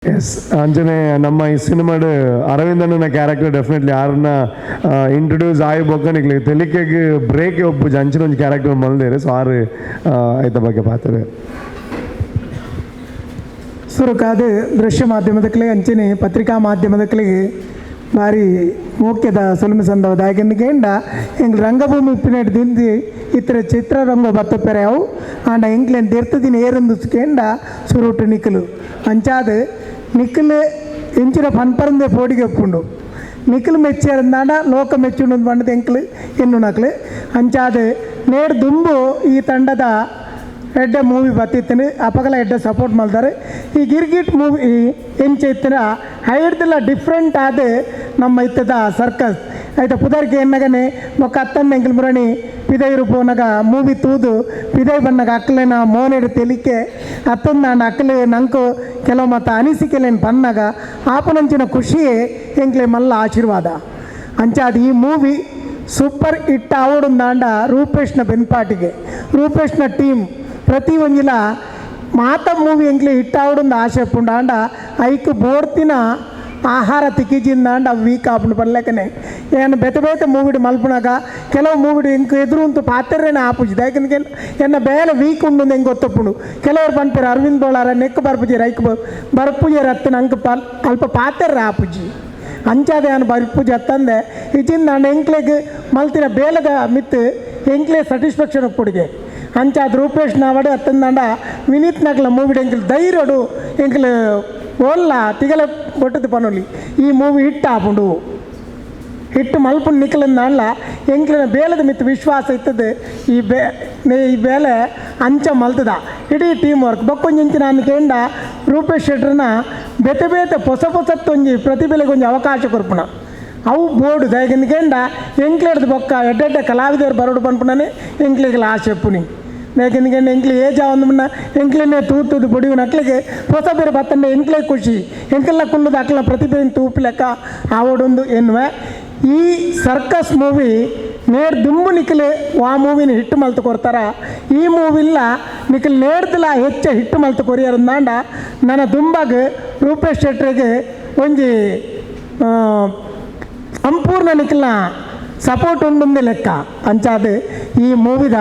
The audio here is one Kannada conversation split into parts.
ಎಸ್ ಅಂಜನೆ ನಮ್ಮ ಈ ಸಿನಿಮಾಡ್ ಅರವಿಂದನ ಕ್ಯಾರೆಕ್ಟರ್ ಡೆಫಿನೆಟ್ಲಿ ಯಾರನ್ನ ಇಂಟ್ರೊಡ್ಯೂಸ್ ಆಗ್ಬೋಕೆ ತೆಲಿಕೆಗೆ ಬ್ರೇಕ್ ಒಬ್ಬ ಅಂಚಿನ ಒಂದು ಕ್ಯಾರೆಕ್ಟರ್ ಮಲ್ದೇರೆ ಸೊ ಆರು ಐತ ಬಗ್ಗೆ ಪಾತ್ರೆ ಸುರುಕಾದ ದೃಶ್ಯ ಮಾಧ್ಯಮದಕ್ಕೆ ಅಂಚನೆ ಪತ್ರಿಕಾ ಮಾಧ್ಯಮದಕ್ಕೆ ಭಾರಿ ಮುಖ್ಯದ ಸುಲಮೆ ಸಂದವದ ಹಾಗೆಂಡ ಎಂಗ್ ರಂಗಭೂಮಿ ಉಪ್ಪಿನಟ್ಟು ದಿಂದಿ ಇತರ ಚಿತ್ರರಂಗ ಬತ್ತಪೆರೆ ಅವು ಆಂಡ ಎಂಕ್ಲೇನು ತಿರ್ತದಿನ ಏರಂದುಸ್ಕೆಂಡ ಸುರುಟು ನಿಖಲು ಅಂಚಾದ ನಿಖಲು ಎಂಚಿನ ಪನ್ಪರಂದೆ ಪೋಡಿಗೆ ಒಪ್ಪುಂಡು ನಿಖಲು ಮೆಚ್ಚೇರಂದಾಂಡ ಲೋಕ ಮೆಚ್ಚುಂಡು ಪಂಡದ ಎಂಕ್ಲು ಎನ್ನು ನಕ್ಲು ಅಂಚಾದ ನೇಡು ದುಂಬು ಈ ತಂಡದ ಎಡ್ಡ ಮೂವಿ ಬತ್ತಿತ್ತನು ಅಪಗಲ ಎಡ್ಡ ಸಪೋರ್ಟ್ ಮಾಡ್ತಾರೆ ಈ ಗಿರ್ಗಿಟ್ ಮೂವಿ ಎಂಚಿತ್ತಿನ ಹೈಡ್ದೆಲ್ಲ ಡಿಫ್ರೆಂಟ್ ಆದ ನಮ್ಮ ಇತ್ತದ ಸರ್ಕಸ್ ಆಯ್ತಾ ಪುದರ್ಗೆ ಎನ್ನಗನೆ ಮೊಕ್ಕ ಅತ್ತನ್ನ ಎಂಕಲ್ ಮುರಣಿ ಪಿದೈರು ಪೋನಾಗ ಮೂವಿ ತೂದು ಪಿದೈ ಬಣ್ಣಗ ಅಕ್ಕಲೇನ ಮೋನೆಡು ತೆಲಿಕೆ ಅತ್ತೊಂದು ಅಕ್ಕಲೆ ನಂಕು ಕೆಲವು ಮತ್ತು ಅನಿಸಿಕೆಲೇನು ಪನ್ನಾಗ ಆಪನಂಚಿನ ಖುಷಿಯೇ ಎಂಕ್ಲೆ ಮಲ್ಲ ಆಶೀರ್ವಾದ ಅಂಚಾದ ಈ ಮೂವಿ ಸೂಪರ್ ಹಿಟ್ ಆವಡುಂದಾಂಡ ರೂಪೇಶ್ನ ಬೆನ್ಪಾಟಿಗೆ ರೂಪೇಶ್ನ ಟೀಮ್ ಪ್ರತಿ ಒಂಜಿಲ ಮಾತ ಮೂವಿ ಎಂಕ್ಲೆ ಹಿಟ್ ಆವಡುಂದು ಆಶೆ ಪುಂಡಾಂಡ ಐಕ್ ಬೋರ್ತಿನ ಆಹಾರ ತಿಕ್ಕಿಜಿಂದಾಂಡ ವೀಕ್ ಆಪುಂಡು ಪರ್ಲೆಕ್ಕನೆ ಏನು ಬೆತೆ ಬೇತೆ ಮೂವಿಡ್ ಮಲ್ಪುನಾಗ ಕೆಲವು ಮೂವಿಡ್ ಇಂಕ ಎದುರು ಅಂತ ಪಾತ್ರೆನೇ ಆಪುಜಿದ ಯಾಕಂದ್ರೆ ಎನ್ನ ಬೇಲೆ ವೀಕ್ ಉಂಡು ಹೆಂಗೆ ಗೊತ್ತಪ್ಪುಂಡು ಕೆಲವರು ಪಂಪೇರು ಅರವಿಂದ್ ಬೋಲಾರ ನೆಕ್ ಬರ್ಪುಜಿ ರೈಕ್ ಬರ್ಪುಜಿ ರತ್ತನ ಅಂಕ ಅಲ್ಪ ಪಾತ್ರೆ ಆಪುಜಿ ಅಂಚಾದೆ ನಾನು ಬರ್ಪುಜಿ ಹತ್ತಂದೆ ಇಜಿಂದ ನಾನು ಎಂಕ್ಲೆಗೆ ಮಲ್ತಿನ ಬೇಲದ ಮಿತ್ತು ಎಂಕ್ಲೆ ಸ್ಯಾಟಿಸ್ಫ್ಯಾಕ್ಷನ್ ಕೊಡಿಗೆ ಅಂಚಾದ ರೂಪೇಶ್ ನಾವಡೆ ಹತ್ತಂದಾಂಡ ವಿನೀತ್ ನಕ್ಲ ಮೂವಿಡ್ ಎಂಕ್ಲು ಧೈರ್ಯಡು ಎಂಕ್ಲು ಓಲ್ಲ ತಿಗಲ ಬೊಟ್ಟದು ಪನೊಲಿ ಈ ಮೂವಿ ಹಿಟ್ ಆಪುಂಡು ಹಿಟ್ಟು ಮಲ್ಪುಂಡು ನಿಖಲಂದಾಂಡ್ಲ ಎಂಕ್ಲಿನ ಬೇಲದ ಮಿತ್ತು ವಿಶ್ವಾಸ ಇತ್ತದು ಈ ಬೇಲೆ ಅಂಚ ಮಲ್ತದ ಇಡೀ ಟೀಮ್ ವರ್ಕ್ ಬೊಕ್ಕೊಂಜಿಂಚಿನ ಅನ್ಕೇಂಡ ರೂಪೇಶ್ ಶೆಟ್ರನ ಬೇತೆ ಬೇತೆ ಹೊಸತ್ತೊಂಜಿ ಪ್ರತಿಭೆಗೆ ಒಂಜಿ ಅವಕಾಶ ಕೊರ್ಪುಣ ಅವು ಬೋರ್ಡು ದಯಗಂದ್ಕೇಂಡ ಎಂಕ್ಲೆಡ್ದು ಬೊಕ್ಕ ಎಡ್ಡೆಡ್ಡ ಕಲಾವಿದರು ಬರೋಡು ಪನ್ಪುಣನೆ ಎಂಕ್ಲಿಗೆಲ್ಲ ಆಸೆ ಪುನಿ ಯಾಕೆಂದ್ರೆ ಎಂಕ್ಲಿ ಏಜ್ ಒಂದು ಮುನ್ನ ಎಂಕ್ಲೇನೆ ತೂತುದು ಬಡಿಯು ನಕ್ಲಿಗೆ ಹೊಸ ಬೇರೆ ಬತ್ತಂಡೆ ಎಂಕ್ಲೆ ಖುಷಿ ಎಂಕೆಲ್ಲ ಕುಲ್ಲದ ಅಕ್ಲ ಪ್ರತಿಭೆಯನ್ನು ತೂಪು ಲೆಕ್ಕ ಆವಡೊಂದು ಎನ್ನುವೆ ಈ ಸರ್ಕಸ್ ಮೂವಿ ನೇರ್ ದುಂಬು ನಿಖಲು ಆ ಮೂವಿನ ಹಿಟ್ಟು ಮಲ್ತು ಕೊಡ್ತಾರ ಈ ಮೂವಿಲ್ಲ ನಿಖಲ್ ನೇರ್ದಲ ಹೆಚ್ಚು ಹಿಟ್ಟು ಮಲ್ತು ಕೊರಿಯರಂದಾಂಡ ನನ್ನ ದುಂಬಾಗ ರೂಪೇಶ್ ಶೆಟ್ರಿಗೆ ಒಂಜಿ ಸಂಪೂರ್ಣ ನಿಖಲ್ನ ಸಪೋರ್ಟ್ ಉಂಡುಂದೆ ಲೆಕ್ಕ ಅಂಚಾದ ಈ ಮೂವಿದ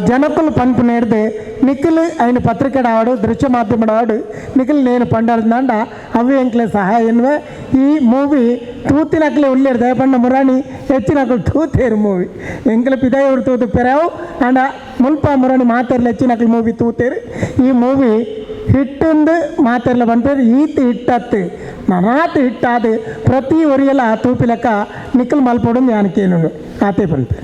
ಜನಕ್ಕಲು ಪಂಪು ನೇರ್ದೆ ನಿಖಿಲ್ ఆయన పత్రికడ ఆవాడు దృశ్య మాధ్యమడ ఆవాడు నిఖిల్ నేను పండాడుందాండ అవి ఎంక్లే సహాయ ఎన్నుವೆ ಈ ಮೂವಿ ತೂತಿನಕ್ಲೆ ಉಳ್ಳೇರು ದಯಪಣ್ಣ ಮುರಾಣಿ ಹೆಚ್ಚಿನಕ್ಲು ತೂತೇರು ಮೂವಿ ಎಂಕ್ಲೆ ಪಿದಾಯವರು ತೂತು ಪೆರಾವು ಅಂಡ ಮುಲ್ಪ ಮುರಾಣಿ ಮಾತೆರ್ಲ ಹೆಚ್ಚಿನಕ್ಲು ಮೂವಿ ತೂತೇರು ಈ ಮೂವಿ ಹಿಟ್ಟೊಂದು ಮಾತೆರ್ಲ ಬಂತೇರು ಈತ್ ಹಿಟ್ಟತ್ತು ನನಾತ್ ಹಿಟ್ಟಾದು ಪ್ರತಿ ಒರಿಯಲ್ಲ ತೂಪಿ ಲೆಕ್ಕ ನಿಖಿಲ್ ಮಲ್ಪೊಡು ಯಾನಕೇನು ಆತೆ ಬಂತೆ